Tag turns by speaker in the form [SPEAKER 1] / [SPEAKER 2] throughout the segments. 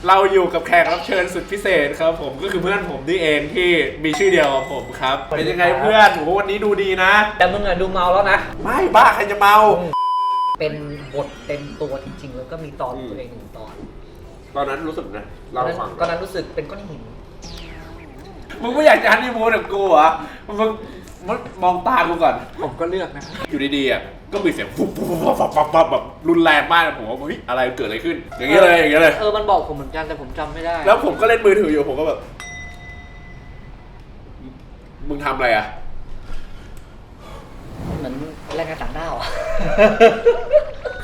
[SPEAKER 1] เราอยู่กับแขกรับเชิญสุดพิเศษครับผมก็คือเพื่อนผมนี่เองที่มีชื่อเดียวกับผมครับเป็นยังไงเพื่อนโหวันนี้ดูดีนะ
[SPEAKER 2] แต่มึงอะดูเมาแล้วนะ
[SPEAKER 1] ไม่บ้าใครจะเมา
[SPEAKER 2] เป็นบทเต็มตัวจริงๆแล้วก็มีตอนตัวเอง1 ตอน
[SPEAKER 1] ตอนนั้นรู้สึกนะเราฟัง
[SPEAKER 2] ตอนนั้นรู้สึกเป็นก้อนหิน
[SPEAKER 1] มึงไม่อยากจะฮันนีมูนกับกูเหรอมึงมองตากูก่อน
[SPEAKER 2] ผมก็เลือกนะ
[SPEAKER 1] อยู่ดีๆอ่ะก็มีเสียงปุ๊บแบบรุนแรงมากผมว่าเฮ้ยอะไรเกิดอะไรขึ้นอย่างเงี้ยเลย
[SPEAKER 2] มันบอกผมเหมือนกันแต่ผมจำไม่ได้
[SPEAKER 1] แล้วผมก็เล่นมือถืออยู่ผมก็แบบมึงทำอะไรอ่ะ
[SPEAKER 2] เหมือนแรงงานต่างด้าว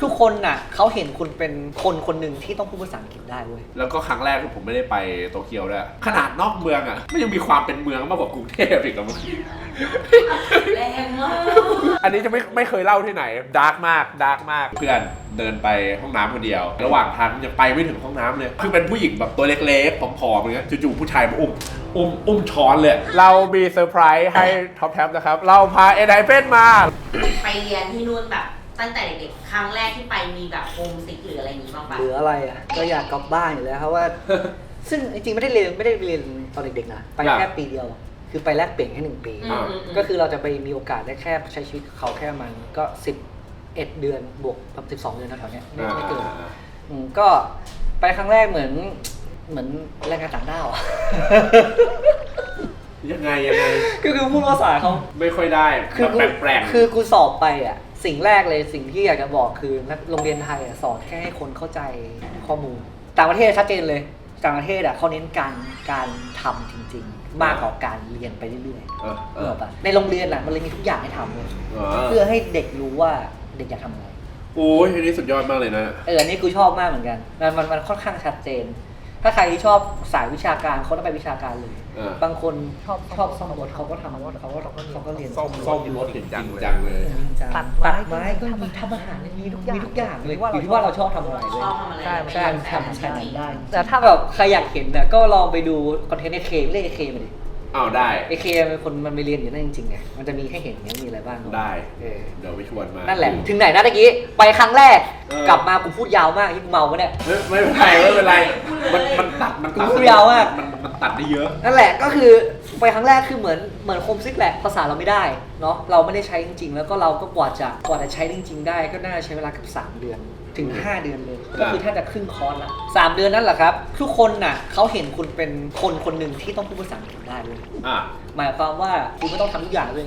[SPEAKER 2] ทุกคนน่ะเขาเห็นคุณเป็นคนหนึ่งที่ต้องพูดภาษาอังกฤษได้เว้ย
[SPEAKER 1] แล้วก็ครั้งแรกที่ผมไม่ได้ไปโตเกียวด้วยขนาดนอกเมืองอ่ะไม่ยังมีความเป็นเมืองมากกว่ากรุงเทพอีกอะมึง
[SPEAKER 3] แรงมาก
[SPEAKER 1] อันนี้จะไม่เคยเล่าที่ไหนดาร์กมากเพื่อนเดินไปห้องน้ำคนเดียวระหว่างทางยังไปไม่ถึงห้องน้ำเลยคือเป็นผู้หญิงแบบตัวเล็กๆผอมๆอย่างเงี้ยจู่ๆผู้ชายมาอุ้มช้อนเลยเรามีเซอร์ไพรส์ให้ท็อปแท็บนะครับเราพาเอ็นไฮเฟนมา
[SPEAKER 3] ไปเรียนที่นู่นแบบตั้งแต่เด็กๆครั้งแรกที่ไปมีแบบโฮมซิกหรืออะไรอย่างนี้บ้างปะ
[SPEAKER 2] หรืออะไรอ่ะก็อยากกลับบ้านอยู่แล้วเพราะว่าซึ่งจริงๆไม่ได้เรียนตอนเด็กๆนะไปแค่ปีเดียวคือไปแลกเปลี่ยนแค่1 ปีก็คือเราจะไปมีโอกาสได้แค่ใช้ชีวิตเขาแค่มันก็11 เดือนบวก12 เดือนแถวๆนี้ไม่เกินก็ไปครั้งแรกเหมือนแรงงานต่างด้าว
[SPEAKER 1] ยังไง
[SPEAKER 2] คือพูดภาษาเขา
[SPEAKER 1] ไม่ค่อยได้คือแปลก
[SPEAKER 2] คือกูสอบไปอ่ะสิ่งแรกเลยสิ่งที่อยากจะบอกคือโรงเรียนไทยสอนแค่ให้คนเข้าใจข้อมูลต่างประเทศชัดเจนเลยต่างประเทศเขาเน้นการทำจริงๆมากกว่าการเรียนไปเรื่อยๆในโรงเรียนมันเลยมีทุกอย่างให้ทำเลยเพื่อให้เด็กรู้ว่าเด็กอยากทำอะไร
[SPEAKER 1] โอ้ยอันนี้สุดยอดมากเลยนะ
[SPEAKER 2] อันนี้กูชอบมากเหมือนกันมันค่อนข้างชัดเจนถ้าใครที่ชอบสายวิชาการเขาต้องไปวิชาการเลยบางคนชอบซ่อมรถเขาก็ทำเขาก็เรียน
[SPEAKER 1] ซ่อมรถจริงจังเลย
[SPEAKER 2] ตัดไม้ก็มีทำอาหารมีทุกอย่างเลยอยู่ที่ว่าเราชอบทำอะไรเลยใช่ได้แต่ถ้าแบบใครอยากเห็นเนี่ยก็ลองไปดูคอนเทนต์ในเคเรียกเคมาดิ
[SPEAKER 1] ได้
[SPEAKER 2] เคเป็นคนมันไปเรียนอยู่นั่นจริงๆไงมันจะมีให้เห็นมีอะไรบ้าง
[SPEAKER 1] ได้เดี๋ยวไปชวนมา
[SPEAKER 2] นั่นแหละถึงไหนนะตะกี้ไปครั้งแรกกลับมากูพูดยาวมากที่กูเมาปะเนี่ย
[SPEAKER 1] ไม่เป็นไรมันตัด
[SPEAKER 2] พูดยาวมาก
[SPEAKER 1] มันตัดได้เยอะ
[SPEAKER 2] นั่นแหละก็คือไปครั้งแรกคือเหมือนโฮมซิกแหละภาษาเราไม่ได้เนาะเราไม่ได้ใช้จริงๆแล้วก็เราก็กว่าจะใช้จริงๆได้ก็น่าใช้เวลาเกือบ3 เดือนถึง5 เดือนเลยก็คือถ้าจะครึ่งคอร์สละ3 เดือนนั่นแหละครับทุกคนน่ะเขาเห็นคุณเป็นคนหนึ่งที่ต้องพูดภาษาอังกฤษได้เลยหมายความว่าคุณไม่ต้องทำทุกอย่างเลย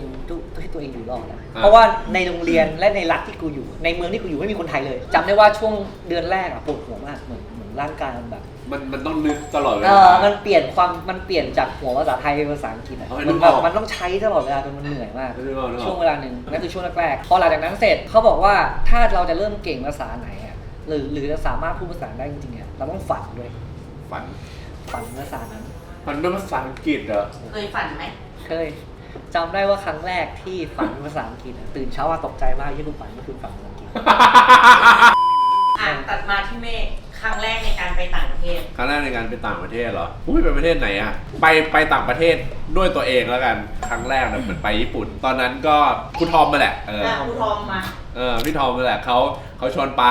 [SPEAKER 2] ที่ตัวเองอยู่รอดนะเพราะว่าในโรงเรียนและในรัฐที่กูอยู่ในเมืองที่กูอยู่ไม่มีคนไทยเลยจำได้ว่าช่วงเดือนแรกปวดหัวมากเหมือนร่างกายมันแบบ
[SPEAKER 1] มันต้องนึกตลอดเวลา
[SPEAKER 2] มันเปลี่ยนจากหัวภาษาไทยเป็นภาษาอังกฤษมันต้องใช้ตลอดเวลาจนมันเหนื่อยมากช่วงเวลาหนึ่งนั่นคือช่วงแรกๆพอหลังจากนั้นเสร็จเขาบอกว่าถ้าเราจะเริ่มเก่งภาษาไหนหรือจะสามารถพูดภาษาได้จริงๆเนี่ยเราต้องฝันด้วย
[SPEAKER 1] ฝัน
[SPEAKER 2] ภาษานั้น
[SPEAKER 1] มันเป็นภาษาอังกฤษเหรอ
[SPEAKER 3] เคยฝันไหม
[SPEAKER 2] เคยจำได้ว่าครั้งแรกที่ฝันภาษาอังกฤษตื่นเช้ามาตกใจมากที่กูฝันเมื่อคืนฝันภาษาอังกฤษ
[SPEAKER 3] ตัดมาที่เมฆครั้งแรกในการไปต่างประเทศ
[SPEAKER 1] ครั้งแรกในการไปต่างประเทศเหรอไปประเทศไหนอะไปต่างประเทศด้วยตัวเองแล้วกันครั้งแรกเนี่ยเหมือนไปญี่ปุ่นตอนนั้นก็ครูทอมมาแหละ
[SPEAKER 3] ครูทอมมา
[SPEAKER 1] พี่ทอมมาแหละเขาชวนไป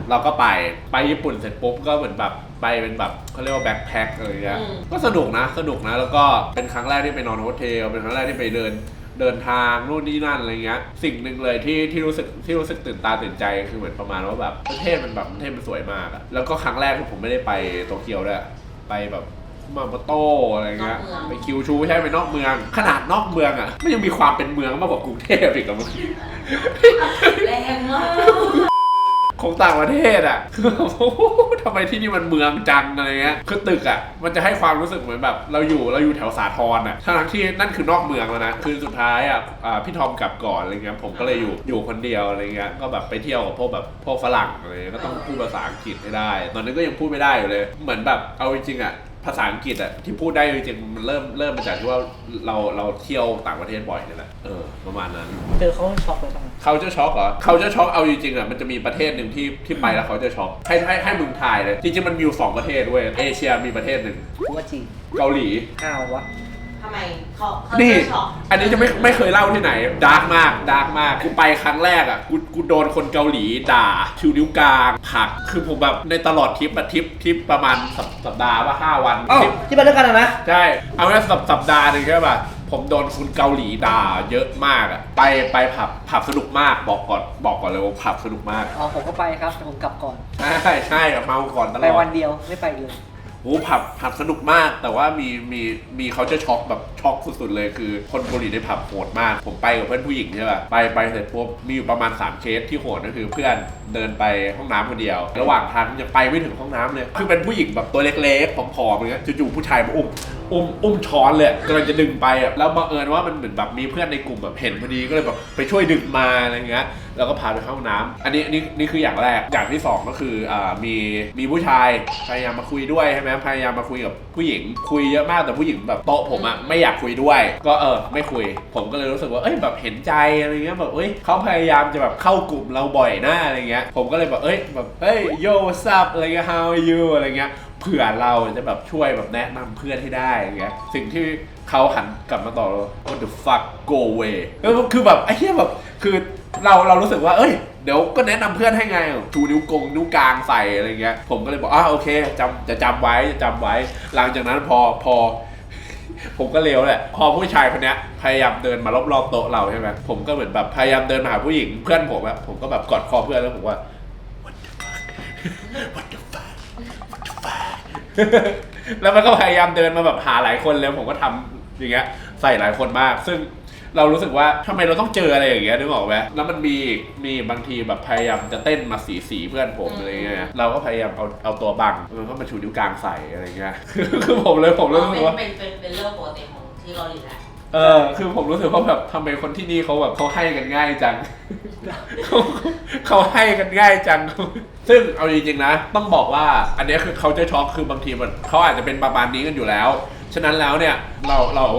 [SPEAKER 1] เราก็ไปญี่ปุ่นเสร็จปุ๊บก็เหมือนแบบไปเป็นแบบเขาเรียกว่าแบ็คแพ็คอะไรเงี้ยก็สนุกนะแล้วก็เป็นครั้งแรกที่ไปนอนโฮเทลเป็นครั้งแรกที่ไปเดินทางนู่นนี่นั่นอะไรเงี้ยสิ่งหนึ่งเลยที่รู้สึกตื่นตาตื่นใจคือเหมือนประมาณว่าแบบประเทศมันสวยมากอะแล้วก็ครั้งแรกที่ผมไม่ได้ไปโตเกียวด้วยไปแบบมาโมโตอะไรเงี้ยไปคิวชูใช่ไปนอกเมืองขนาดนอกเมืองอะไม่ยังมีความเป็นเมืองมากกว่ากรุงเทพอีกอะมึง
[SPEAKER 3] แรงมาก
[SPEAKER 1] ของต่างประเทศอ่ะทำไมที่นี่มันเมืองจังอะไรเงี้ยคือตึกอ่ะมันจะให้ความรู้สึกเหมือนแบบเราอยู่แถวสาทรอ่ะทั้งที่นั่นคือนอกเมืองแล้วนะคือสุดท้ายอ่ะพี่ทอมกลับก่อนอะไรเงี้ยผมก็เลยอยู่คนเดียวอะไรเงี้ยก็แบบไปเที่ยวกับพวกฝรั่งอะไรก็ต้องพูดภาษาอังกฤษให้ได้ตอนนั้นก็ยังพูดไม่ได้อยู่เลยเหมือนแบบเอาจริงๆอ่ะภาษาอังกฤษอ่ะที่พูดได้จริงๆมันเริ่มมาจากที่ว่าเราเที่ยวต่างประเทศบ่อยนี่แหละประมาณนั้น
[SPEAKER 2] เขาช็อกเลยป่ะ
[SPEAKER 1] เขาจะช็อกเหรอเขาจะช็อกเอาจริงๆอ่ะมันจะมีประเทศหนึ่งที่ไปแล้วเขาจะช็อกให้มึงทายเลยจริงๆมันมีอยู่2 ประเทศด้วยเอเชียมีประเทศหนึ่ง
[SPEAKER 2] ว่าจีน
[SPEAKER 1] เกาหลี
[SPEAKER 2] อ้าววะ
[SPEAKER 3] ทำไมเขา
[SPEAKER 1] นี่
[SPEAKER 3] จะช็อก
[SPEAKER 1] อันนี้จะไม่เคยเล่าที่ไหนดาร์กมากคือไปครั้งแรกอ่ะกูโดนคนเกาหลีด่าชูนิ้วกลางผลักคือผมแบบในตลอดทริปประมาณสัปดาห์ว่า5 วัน
[SPEAKER 2] อ้าวที่ไปด้วยกันนะ
[SPEAKER 1] ใช่เอาแค่สัปดาห์หนึงใช่ป่ะผมโดนคนเกาหลีด่าเยอะมากอ่ะไปผับสนุกมากบอกก่อนเลยว่าผับสนุกมาก
[SPEAKER 2] อ๋อผมก็ไปครับแต่ผมกลับก่อน
[SPEAKER 1] ใช่เมาก่อนตลอด
[SPEAKER 2] ไปวันเดียวไม่ไปเลย
[SPEAKER 1] โอ้ผับสนุกมากแต่ว่ามีเขาจะช็อกแบบช็อกสุดๆเลยคือคนเกาหลีในผับโหดมากผมไปกับเพื่อนผู้หญิงใช่ป่ะไปเสร็จปุ๊บมีอยู่ประมาณ3เคสที่โหดก็คือเพื่อนเดินไปห้องน้ำคนเดียวระหว่างทางยังไปไม่ถึงห้องน้ำเลยคือเป็นผู้หญิงแบบตัวเล็กๆผอมๆอย่างเงี้ยจู่ๆผู้ชายมาอุ้มช้อนเลยกำลังจะดึงไปอ่ะแล้วบังเอิญว่ามันเหมือนแบบมีเพื่อนในกลุ่มแบบเห็นพอดีก็เลยแบบไปช่วยดึงมาอะไรเงี้ยแล้วก็พาไปเข้าห้องน้ำอันนี้คืออย่างแรกอย่างที่2ก็คือมีผู้ชายพยายามมาคุยด้วยใช่ไหมพยายามมาคุยกับผู้หญิงคุยเยอะมากแต่ผู้หญิงแบบโต๊ะผมอ่ะไม่อยากคุยด้วยก็ไม่คุยผมก็เลยรู้สึกว่าแบบเห็นใจอะไรเงี้ยแบบเขาพยายามจะแบบเข้ากลุ่มเราบ่อยหน้าอะไรเงี้ยผมก็เลยแบบyo what's up อะไรเงี้ย how are you อะไรเงี้ยเผื่อเราจะแบบช่วยแบบแนะนำเพื่อนให้ได้อย่างเงี้ยสิ่งที่เขาหันกลับมาตอบเรา what the fuck go away คือแบบไอ้เหี้ยแบบคือเรารู้สึกว่าเดี๋ยวก็แนะนำเพื่อนให้ไงชูนิ้วกลางใส่อะไรเงี้ยผมก็เลยบอกโอเคจะจำไว้หลังจากนั้นพอผมก็เลวแหละพอผู้ชายคนนี้พยายามเดินมารอบๆโต๊ะเราใช่ไหมผมก็เหมือนแบบพยายามเดินมาหาผู้หญิงเพื่อนผมผมก็แบบกอดคอเพื่อนแล้วผมว่า what the fuck แล้วมันก็พยายามเดินมาแบบหาหลายคนแล้วผมก็ทำอย่างเงี้ยใส่หลายคนมากซึ่งเรารู้สึกว่าทำไมเราต้องเจออะไรอย่างเงี้ยนึกออกไหมแล้วมันมีบางทีแบบพยายามจะเต้นมาสีเพื่อนผมอะไรเงี้ยเราก็พยายามเอาตัวบังมันก็มาชูนิ้วกลางใส่อะไรเงี้ยคือผมรู้สึกว่า
[SPEAKER 3] เป็นเรื่องปกติของที่เกาหลีแหละ
[SPEAKER 1] คือผมรู้สึกว่าแบบทำไมคนที่นี่เขาแบบเขาให้กันง่ายจัง เขาให้กันง่ายจัง ซึ่งเอาจริงๆนะต้องบอกว่าอันนี้คือเขาจะช็อกคือบางทีมันเขาอาจจะเป็นประมาณนี้กันอยู่แล้วฉะนั้นแล้วเนี่ย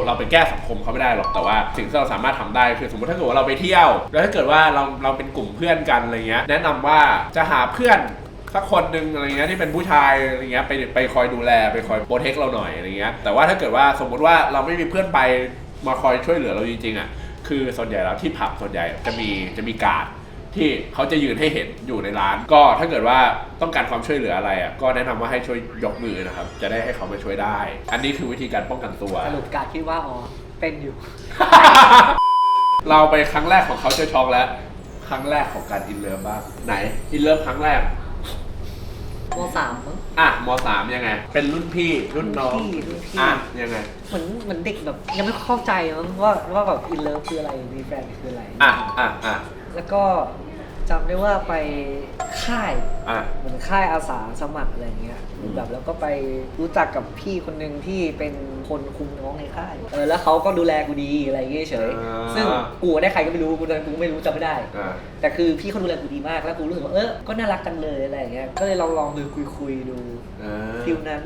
[SPEAKER 1] เราไปแก้สังคมเขาไม่ได้หรอกแต่ว่าสิ่งที่เราสามารถทำได้คือสมมติถ้าเกิดว่าเราไปเที่ยวแล้วถ้าเกิดว่าเราเป็นกลุ่มเพื่อนกันอะไรเงี้ยแนะนำว่าจะหาเพื่อนสักคนหนึ่งอะไรเงี้ยที่เป็นผู้ชายอะไรเงี้ยไปคอยดูแลไปคอยโปรเทคเราหน่อยอะไรเงี้ยแต่ว่าถ้าเกิดว่าสมมติว่าเราไม่มีเพื่อนไปมาคอยช่วยเหลือเราจริงๆอ่ะคือส่วนใหญ่แล้วที่ผับส่วนใหญ่จะมีการ์ดที่เขาจะยืนให้เห็นอยู่ในร้านก็ถ้าเกิดว่าต้องการความช่วยเหลืออะไรอ่ะก็แนะนำว่าให้ช่วยยกมือนะครับจะได้ให้เขามาช่วยได้อันนี้คือวิธีการป้องกันตัว
[SPEAKER 2] สรุปการคิดว่าเป็นอยู่
[SPEAKER 1] เราไปครั้งแรกของเขาจะช็อกแล้วครั้งแรกของการอินเลิฟบ้างไหนอินเลิฟครั้งแรก
[SPEAKER 2] ม.3 มั้ง
[SPEAKER 1] ม.3 ยังไงเป็นรุ่นพี่รุ่นน้องยังไง
[SPEAKER 2] เหมือนเด็กแบบยังไม่เข้าใจมั้งว่าแบบอินเลิฟคืออะไรมีแฟนคืออะไรแล้วก็จำได้ว่าไปค่ายเหมือนค่ายอาสาสมัครอะไรเงี้ยแบบแล้วก็ไปรู้จักกับพี่คนหนึ่งที่เป็นคนคุมน้องในค่ายแล้วเขาก็ดูแลกูดีอะไรเงี้ยเฉยซึ่งกูได้ใครก็ไม่รู้กูไม่รู้จำไม่ได้แต่คือพี่เขาดูแลกูดีมากแล้วกูรู้สึกว่าก็น่ารักจังเลยอะไรเงี้ยก็เลยลองดูคุยดูฟิลนั้น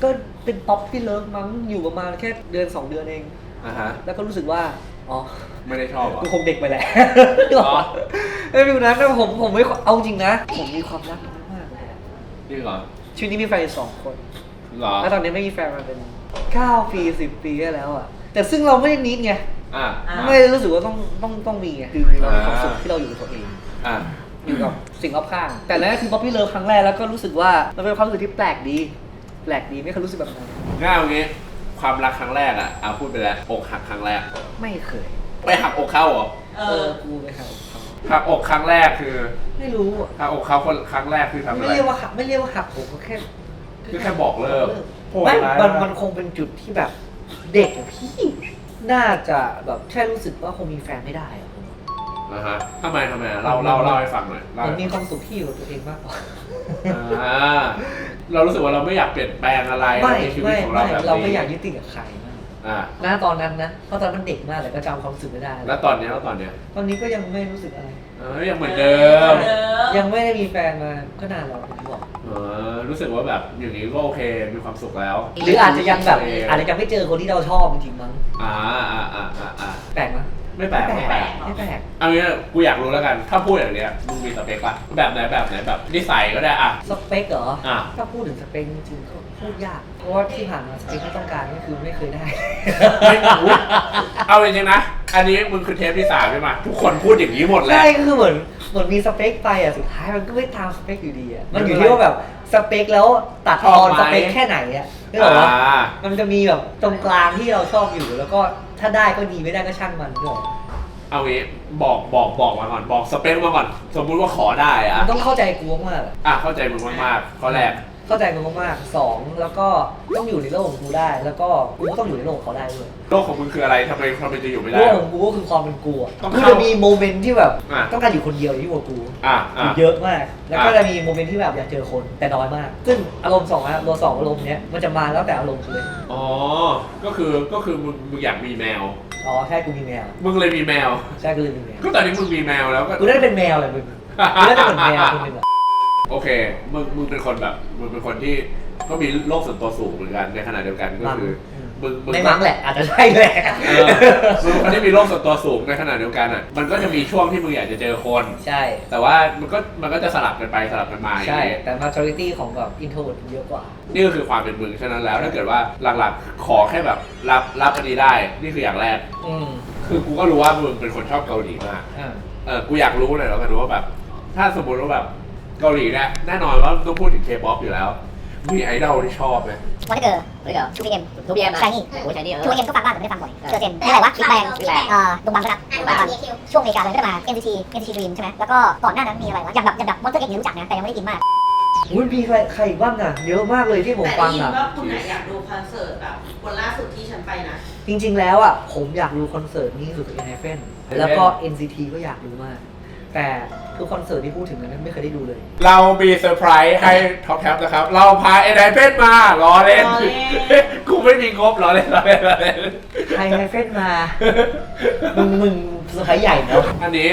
[SPEAKER 2] ก็เป็นป๊อปที่เลิฟมั้งอยู่ประมาณแค่เดือน2 เดือนเองแล้วก็รู้สึกว่า
[SPEAKER 1] ไม่ได้ชอบ
[SPEAKER 2] กูคงเด็กไปแหละฟิลนั้นผมไม่เอาจริงนะผมมีความรักมากเลย
[SPEAKER 1] จริงเหรอ
[SPEAKER 2] ชีวิตนี้มีแฟน2 คน
[SPEAKER 1] เหรอ
[SPEAKER 2] แล้วตอนนี้ไม่มีแฟนมาเป็น9 ปี10 ปีแล้วอ่ะแต่ซึ่งเราไม่ได้นิดไงไม่ได้รู้สึกว่าต้องมีไงคือเรามีความสุขที่เราอยู่กับตัวเองอยู่กับสิ่งรอบข้างแต่นั่นคือป๊อปปี้เลิฟครั้งแรกแล้วก็รู้สึกว่ามันเป็นความรู้สึกที่แปลกดีไม่เคยรู้สึกแบบนั้น
[SPEAKER 1] ง่ายอย่างงี้ความรักครั้งแรกพูดไปแล้วอกหักครั้งแรก
[SPEAKER 2] ไม่เคย
[SPEAKER 1] ไปหักอกเขาเหรอ
[SPEAKER 2] กูไปหักอกเขา
[SPEAKER 1] หักอกครั้งแรกคือ
[SPEAKER 2] ไม่รู้
[SPEAKER 1] หักอกเขาคนครั้งแรกคือทำอะไร
[SPEAKER 2] ไม่เรียกว่าหักอกก็แ
[SPEAKER 1] ค่บอกเลิก
[SPEAKER 2] ไม่มันคงเป็นจุดที่แบบเด็กพี่น่าจะแบบแค่รู้สึกว่าคงมีแฟนไม่ได้
[SPEAKER 1] ทำไมเราให้ฟังหน่อย
[SPEAKER 2] มันมีความสุขที่อยู่กับตัวเองมากกว่า
[SPEAKER 1] เรารู้สึกว่าเราไม่อยากเปลี่ยนแปลงอะไรในชีวิตของเราแบบนี้
[SPEAKER 2] เราไม่อยากยึดติดกับใครณตอนนั้นนะเพราะตอนมันเด็กมากแต่ก็จำความรู้สึกไม่ได้
[SPEAKER 1] แล้วตอนนี้
[SPEAKER 2] ตอนนี้ก็ยังไม่รู้สึกอะไร
[SPEAKER 1] ยังเหมือนเดิม
[SPEAKER 2] ยังไม่ได้มีแฟนมาก็นานแล้วผมบอก
[SPEAKER 1] รู้สึกว่าแบบอย่างนี้ก็โอเคมีความสุขแล้ว
[SPEAKER 2] หรืออาจจะยังแบบอาจจะยังไม่เจอคนที่เราชอบจริงๆมั้งแปลกมั้ย
[SPEAKER 1] ไม่แปลก
[SPEAKER 2] ไม่แปลก
[SPEAKER 1] เอางี้กูอยากรู้แล้วกัน ถ้าพูดอย่างเนี้ยมึงมีสเปคปะแบบไหนแบบนิสัยก็ได้อ่ะ
[SPEAKER 2] สเปคเหรอ
[SPEAKER 1] อ่ะ
[SPEAKER 2] ถ้าพูดถึงสเปคจริงๆก็พูดยากเพราะว่าที่ผ่านมาสเปคที่ต้องการก็คือไม่เคยได้
[SPEAKER 1] ไม่อุ๊ยเอาจริงๆนะ อันนี้มึงคือเทปที่3ใช่ไหมทุกคนพูดอย่างนี้หมดแล้
[SPEAKER 2] ใช่
[SPEAKER 1] ว
[SPEAKER 2] ก็คือเหมือนมีสเปคไปอ่ะสุดท้ายมันก็ไม่ตามสเปคอยู่ดีอ่ะมันอยู่ที่ว่าแบบสเปคแล้วตัดทอนสเปคแค่ไหนอ่ะนึกออกปะมันจะมีแบบตรงกลางที่เราชอบอยู่แล้วก็ถ้าได้ก็ดีไม่ได้ก็ช่างมันนึกออก
[SPEAKER 1] เอางี้บอกมาก่อนบอกสเปคมาก่อน สมมุติว่าขอได้อ่ะ
[SPEAKER 2] มันต้องเข้าใจกูมาก
[SPEAKER 1] อ่ะเข้าใจมึงมากๆข้อแรก
[SPEAKER 2] เข้าใจกูมากๆสองแล้วก็ต้องอยู่ในโลกของกูได้ แล้วก็กูก็ต้องอยู่ในโลกของเขาได้ด้วย
[SPEAKER 1] โลกของมึงคืออะไรทำไมจะอยู่ไม่ได้
[SPEAKER 2] โลกของกูก็คือความเป็นกูอ่ะ
[SPEAKER 1] ต้อง
[SPEAKER 2] กู
[SPEAKER 1] เข้า
[SPEAKER 2] จะมีโมเมนต์ที่แบบ
[SPEAKER 1] อ่ะ
[SPEAKER 2] ต้องการอยู่คนเดียวที่หัวกู
[SPEAKER 1] อ่ะ
[SPEAKER 2] อยู่เยอะมาก แล้วก็จะมีโมเมนต์ที่แบบอยากเจอคนแต่น้อยมาก ซึ่งอารมณ์สองอารมณ์เนี้ยมันจะมาแล้วแต่อารมณ์กูเลย
[SPEAKER 1] อ๋อ ก็คือมึงอยากมีแมว
[SPEAKER 2] อ๋อใช่กูมีแมว
[SPEAKER 1] มึงเลยมีแมว
[SPEAKER 2] ใช่กูเลยมีแมว
[SPEAKER 1] ก็ตอนนี้มึงมีแมวแล้วก็
[SPEAKER 2] กูได้เป็นแมวเลยมึงกูได้เป็นแมวคนหนึงอ่ะ
[SPEAKER 1] โอเค มึงเป็นคนแบบ มึงเป็นคนที่ก็มีโลกส่วนตัวสูงเหมือนกัน ในขณะเดียวกันก็คือ มึง
[SPEAKER 2] ไม่มั้งแหละอาจจะใช่แหละ
[SPEAKER 1] มึงเป็นคนที่มีโลกส่วนตัวสูงในขณะเดียวกันอ่ะ มันก็จะมีช่วงที่มึงอยากจะเจอคน
[SPEAKER 2] ใช่
[SPEAKER 1] แต่ว่ามันก็จะสลับกันไปสลับกันมาอย่าง
[SPEAKER 2] ใช่
[SPEAKER 1] นี้
[SPEAKER 2] แต่ majority ของแบบ introvert เยอะกว่า
[SPEAKER 1] นี่ก็คือความเป็นมึงฉะนั้นแล้ว ถ้าเกิดว่าหลักๆ ขอแค่แบบรับอันนี้ได้ นี่คืออย่างแรก
[SPEAKER 2] อืม
[SPEAKER 1] คือกูก็รู้ว่ามึงเป็นคนชอบเกาหลีมาก กูอยากรู้เลยแล้วกันว่าแบบ ถ้าสมมติว่าแบบเกาหลีเนี่ยแน่นอนว่าต้องพูดถึงเคป๊อปอยู่แล้ว มีไอดอลที่ชอบไหม
[SPEAKER 4] วอเตอร์ทูบีเอ็ม
[SPEAKER 3] 2PM
[SPEAKER 4] ชายนี่
[SPEAKER 3] โอ้ยชายนี่
[SPEAKER 4] ทูบีเอ็มก็ฟังบ้างแต่ไม่ได้ฟังบ่อยเจอเจนนี่อะไรวะบิ๊กแบงดงบังนะครับช่วงอเมริกาเลยก็จะมา NCT Dream ใช่ไหมแล้วก็ก่อนหน้านั้นมีอะไรวะอย่างแบบมอนสเตอร์เอ็กซ์รู้จักนะแต่ยังไม่ได้กินมาก
[SPEAKER 2] อุ้ยมีใครบ้างอ่ะเยอะมากเลยที่ผม
[SPEAKER 3] แต่
[SPEAKER 2] ฟั
[SPEAKER 3] ได้
[SPEAKER 2] ง
[SPEAKER 3] ยิน
[SPEAKER 2] อ่ะ
[SPEAKER 3] ว่าคุณไหนอยากดูคอนเสิร์ตแบบคนล่าสุดที่ฉันไปนะ
[SPEAKER 2] จริงๆแล้วอ่ะผมอยากดูคอนเสิร์ตนี้สุดคือ NFN แล้วก็ NCT ก็อยากดูมาก แต่ทุกคอนเสิร์ตที่พูดถึงนั้นไม่เคยได้ดูเลย
[SPEAKER 1] เรามีเซอร์ไพรส์ให้ท็อปแท็บนะครับ เราพาเอไดเฟนมาล้อเล่น
[SPEAKER 3] ล้อเล่น
[SPEAKER 1] กูไม่มีงบล้อเล่น
[SPEAKER 2] ใคร NFN มา มึงเซอร์ไพรส์ใหญ่เนาะ
[SPEAKER 1] อันนี้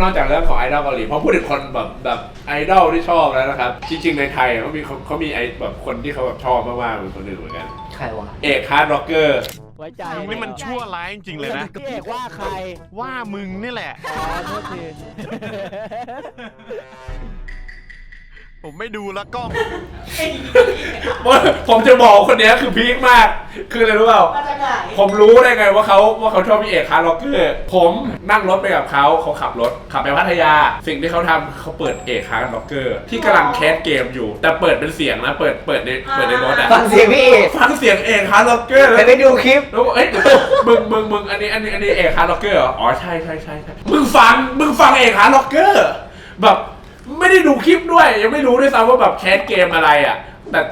[SPEAKER 1] นอกจากเรื่องของไอดอลเกาหลีพอพูดถึงคนแบบไอดอลที่ชอบแล้วนะครับ จริงๆในไทยเขามีไอแบบคนที่เขาแบบชอบมากๆเป็นคนหนึ่งเหมือนกัน
[SPEAKER 2] ใครวะ
[SPEAKER 1] เอกฮาร์ดร็อกเกอร์
[SPEAKER 5] ไว้ใจ
[SPEAKER 6] นี่มันชั่วร้ายจริงๆเลยนะ
[SPEAKER 5] พี่เอกว่าใคร
[SPEAKER 6] ว่ามึงนี่แหละ
[SPEAKER 5] อ๋อโทษที
[SPEAKER 6] ผมไม่ดูแล้วกล้อง
[SPEAKER 1] ผมจะบอกคนนี้คือพีคมาก คืออะไรรู้เปล่า
[SPEAKER 3] มาจากไหน
[SPEAKER 1] ผมรู้ได้ไงว่าเขาชอบพี่เอกฮาร์ดร็อกเกอร์ผมนั่งรถไปกับเขาขับรถขับไปพัทยา สิ่งที่เขาทำเขาเปิดเอกฮาร์ดร็อกเกอร์ที่กำลังแคสเกมอยู่ แต่เปิดเป็นเสียงนะเปิดในรถอะ
[SPEAKER 2] ฟังเสียงพี่เอก
[SPEAKER 1] ฟังเสียงเอกฮาร์ดร็อกเกอร์
[SPEAKER 2] ไปดูคลิป
[SPEAKER 1] แล้วบอกเอ้ยมึงอันนี้เอกฮาร์ดร็อกเกอร์เหรออ๋อใช่มึงฟังเอกฮาร์ดร็อกเกอร์แบบไม่ได้ดูคลิปด้วยยังไม่รู้ด้วยซ้ำว่าแบบแคสเกมอะไรอ่ะ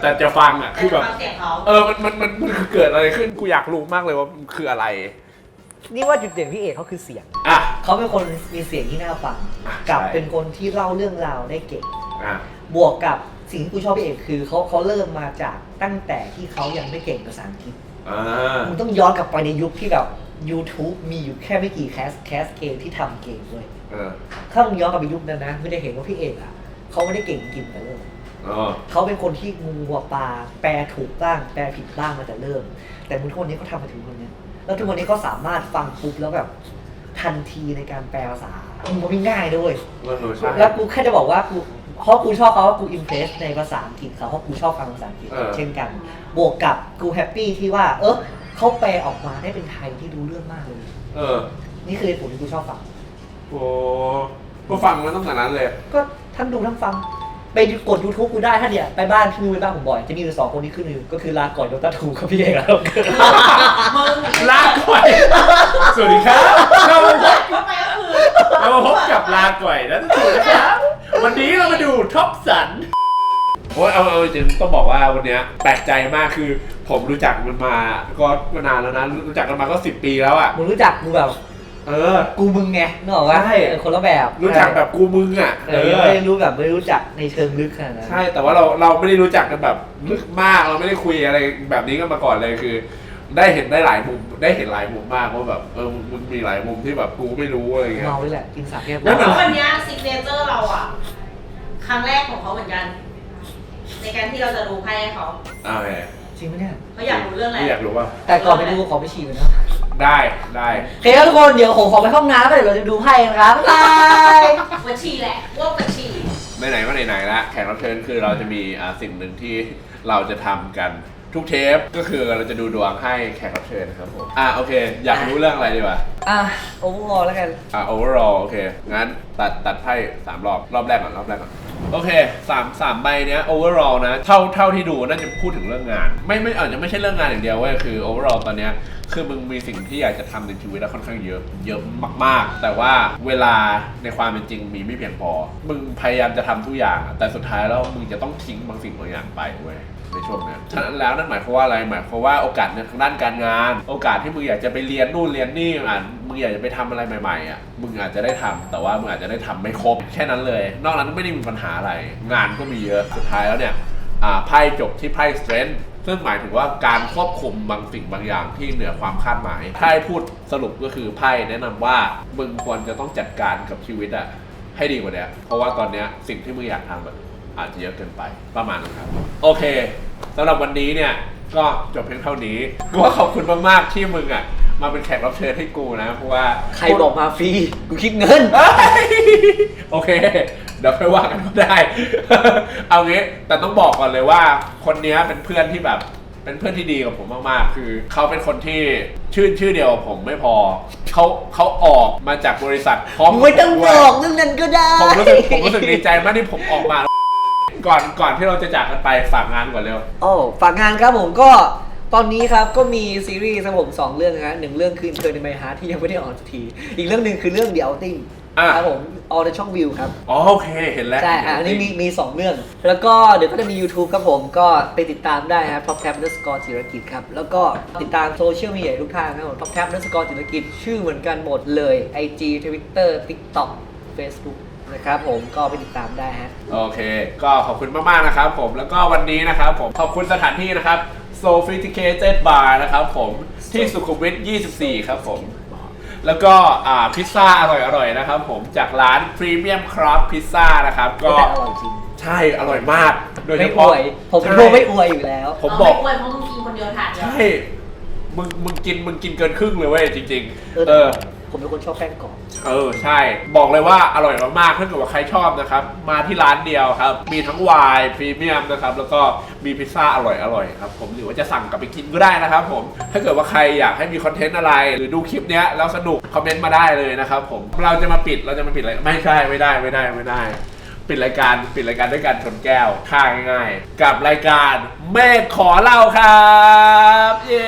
[SPEAKER 1] แต่จะฟังอ่ะคือแบบ
[SPEAKER 3] ฟังเสียงเขา
[SPEAKER 1] มันคือเกิดอะไรขึ้นกูอยากรู้มากเลยว่ามันคืออะไร
[SPEAKER 2] นี่ว่าจุดเด่นพี่เอกเขาคือเสียง
[SPEAKER 1] อ่ะ
[SPEAKER 2] เขาเป็นคนมีเสียงที่น่าฟัง
[SPEAKER 1] อ่ะ
[SPEAKER 2] กับ
[SPEAKER 1] ใช่
[SPEAKER 2] เป็นคนที่เล่าเรื่องราวได้เก่ง
[SPEAKER 1] อ่ะ
[SPEAKER 2] บวกกับสิ่งที่กูชอบพี่เอกคือเขาเริ่มมาจากตั้งแต่ที่เขายังไม่เก่งภาษาอังกฤษ มึงต้องย้อนกลับไปในยุคที่แบบ YouTube มีอยู่แค่ไม่กี่แคสเกมที่ทำเกมเลย ถ้ามึงย้อนกลับไปยุคนั้นนะไม่ได้เห็นว่าพี่เอกอ่ะเขาไม่ได้เก่งจริงแต่เริ่มเขาเป็นคนที่งูหัวปลาแปลถูกบ้างแปลผิดบ้างมาแต่เริ่ม แต่ทุกวันนี้เขาทำมาถึงวันนี้แล้วทุกวันนี้เขาสามารถฟังปุ๊บแล้วแบบทันทีในการแปลภาษามันไม่ง่ายด้วย
[SPEAKER 1] ใช่
[SPEAKER 2] แล้วกูแค่จะบอกว่าเพราะกูชอบเขาว่ากูอิมเพรสในภาษาอังกฤษเขาเพราะกูชอบฟังภาษาอังกฤษเช่นกัน บวกกับกูแฮปปี้ที่ว่าเขาแปลออกมาได้เป็นไทยที่ดูเรื่องมากเลย นี่คือเหตุผลที่กูชอบฟัง
[SPEAKER 1] โอ้ก็ฟังมาตั้งแต่นั้นเลย
[SPEAKER 2] ก็ทั้งดูทั้งฟัง ไปกด YouTube กูได้ถ้าเนี่ยไปบ้านพี่มิวไปบ้านผมบ่อยจะมีอยู่2คนที่ขึ้นอยู่ก็คือลาก่อนโดต้าทูกับพี่เอกแล้ว
[SPEAKER 1] ลาก่อยสวัสดีครับเรามาพบ
[SPEAKER 3] เข้าไปก็คือ
[SPEAKER 1] กับลาก่อยนะทุกคนนะครับ วันนี้เรามาดูท็อปสันโอ้ยเอาจริงต้องบอกว่าวันเนี้ยแปลกใจมากคือผมรู้จักมันมาก็นานแล้วนะรู้จักกันมาก็10 ปีแล้วอ่ะ
[SPEAKER 2] มึงรู้จักกูแบบกูมึงไงนึกออกว่า
[SPEAKER 1] ใช่
[SPEAKER 2] คนละแบบ
[SPEAKER 1] รู้จักแบบกูมึงอ่ะ
[SPEAKER 2] ไม่ได้รู้แบบไม่รู้จักในเชิงลึกขนาดนั้น
[SPEAKER 1] ใช่แต่ว่าเราไม่ได้รู้จักกันแบบลึกมากเราไม่ได้คุยอะไรแบบนี้กันมาก่อนเลยคือ ได้เห็นหลายมุมได้เห็นหลายมุมมากว่าแบบมันมีหลายมุมที่แบบกูไม่รู้อะไรเงี้ย
[SPEAKER 2] เมาด้วยแหละกินสาแก้ว
[SPEAKER 3] แล้ววันนี้ซิกเนเจอร์เราอ่ะ ครั้งแรกของเขาเหมือนกัน ในการที่เราจะดูไพ่ให้เขา
[SPEAKER 1] โอเค
[SPEAKER 2] จริงไหมเนี่ย
[SPEAKER 3] เขาอยากรู้เรื่องอะไร
[SPEAKER 1] ไม่อยากรู้ว่า
[SPEAKER 2] แต่ก่อนไปดูขอไปฉี่ก่อนนะ
[SPEAKER 1] ได้
[SPEAKER 2] โอเคครับทุกคนเดี๋ยวผมขอไปห้องน้ำแล้วเดี๋ยวเราจะดูไพ่กันครับบาย
[SPEAKER 3] วัชีแหละว่าวัชี
[SPEAKER 1] ไหนๆก็ไหนๆแล้วแขกรับเชิญคือเราจะมีสิ่งหนึ่งที่เราจะทำกันทุกเทปก็คือเราจะดูดวงให้แขกรับเชิญครับผมโอเค อยากรู้เรื่องอะไรดีวะ
[SPEAKER 2] โอเวอร์ออลแล้วกัน
[SPEAKER 1] overall โอเคงั้นตัดไพ่3 รอบแรกก่อนโอเค3ใบเนี้ย overall นะเท่าที่ดูน่าจะพูดถึงเรื่องงานไม่อาจจะไม่ใช่เรื่องงานอย่างเดียวเว้ยคือ overall ตอนเนี้ยคือมึงมีสิ่งที่อยากจะทำในชีวิตแล้วค่อนข้างเยอะมากๆแต่ว่าเวลาในความเป็นจริงมีไม่เพียงพอมึงพยายามจะทำทุกอย่างแต่สุดท้ายแล้วมึงจะต้องทิ้งบางสิ่งบางอย่างไปเว้ยในช่วงนั้นฉะนั้นแล้วนั่นหมายความว่าอะไรหมายความว่าโอกาสในทางด้านการงานโอกาสที่มึงอยากจะไปเรียนนู่นเรียนนี่มึงอยากจะไปทำอะไรใหม่ๆมึงอาจจะได้ทำแต่ว่ามึงอาจจะได้ทำไม่ครบแค่นั้นเลยนอกนั้นไม่ได้มีปัญหาอะไรงานก็มีเยอะสุดท้ายแล้วเนี่ยไพ่จบที่ไพ่ strength ซึ่งหมายถึงว่าการควบคุมบางสิ่งบางอย่างที่เหนือความคาดหมายไพ่พูดสรุปก็คือไพ่แนะนำว่ามึงควรจะต้องจัดการกับชีวิตให้ดีกว่านี้เพราะว่าตอนนี้สิ่งที่มึงอยากทำอาจจะเยอะเกินไปประมาณนั้นครับโอเคสำหรับวันนี้เนี่ยก็จบเพียงเท่านี้กูว่าขอบคุณมากๆที่มึงมาเป็นแขกรับเชิญให้กูนะเพราะว่า
[SPEAKER 2] ใครบอกมาฟรีกูคิดเงิน
[SPEAKER 1] โอเคเดี๋ยวค่อยว่ากันก็ได้ เอางี้แต่ต้องบอกก่อนเลยว่าคนนี้เป็นเพื่อนที่แบบเป็นเพื่อนที่ดีกับผมมากๆคือเขาเป็นคนที่ชื่อเดียวกับผมไม่พอเขาออกมาจากบริษัทพร้อม
[SPEAKER 2] ไม่ต้องบอกเรื่องนั้นก็ได้
[SPEAKER 1] ผมรู้สึกดีใจมากที่ผมออกมาก่อนที่เราจะจากกันไปฝากงานก่อนเร็ว
[SPEAKER 2] ฝากงานครับผมก็ตอนนี้ครับก็มีซีรีส์ครับผม2เรื่องนะหนึ่งเรื่องคือ Intern in My Heart ที่ยังไม่ได้ออนสักทีอีกเรื่องหนึ่งคือเรื่อง The Outing ครับผมออนในช่องวิวครับ
[SPEAKER 1] โอเคเห็นแล้ว
[SPEAKER 2] ใช่อันนี้มี2เรื่องแล้วก็เดี๋ยวก็จะมี YouTube ครับผมก็ไปติดตามได้ครับ TopCap_จิรกิจครับแล้วก็ติดตามโซเชียลมีเดียทุกทางครับผม TopCap_จิรกิจชื่อเหมือนกันหมดเลย IG Twitter TikTok Facebookนะครับผมก็ไปติดตามได้ฮะ
[SPEAKER 1] โอเคก็ขอบคุณมากๆนะครับผมแล้วก็วันนี้นะครับผมขอบคุณสถานที่นะครับ Sophisticated Bar นะครับผมที่สุขุมวิท 24 ครับผมแล้วก็พิซซ่าอร่อยๆนะครับผมจากร้าน Premium Crust Pizza นะครับก็
[SPEAKER 2] อร่อยจริง
[SPEAKER 1] ใช่อร่อยมากโดยเฉ
[SPEAKER 2] ไม่อ
[SPEAKER 1] พาะ
[SPEAKER 2] วยผมเป็นพวกไม่อวยอยู่แล้ว
[SPEAKER 1] ผมบอก
[SPEAKER 3] ไม่อวยเพราะมึงกินคนเดียวถาดเดียว
[SPEAKER 1] ใช่มึงกินเกินครึ่งเลยเว้ยจริงๆ
[SPEAKER 2] ผมเป็นคนชอบแป้งกรอบ
[SPEAKER 1] ใช่บอกเลยว่าอร่อยมากๆถ้าเกิดว่าใครชอบนะครับมาที่ร้านเดียวครับมีทั้งไวน์พรีเมียมนะครับแล้วก็มีพิซซ่าอร่อยครับผมหรือว่าจะสั่งกลับไปกินก็ได้นะครับผมถ้าเกิดว่าใครอยากให้มีคอนเทนต์อะไรหรือดูคลิปเนี้ยแล้วสนุกคอมเมนต์มาได้เลยนะครับผมเราจะมาปิดอะไรไม่ใช่ไม่ได้ปิดรายการด้วยการชนแก้วท่าง่ายๆกับรายการเมฆขอเล่าครับเย้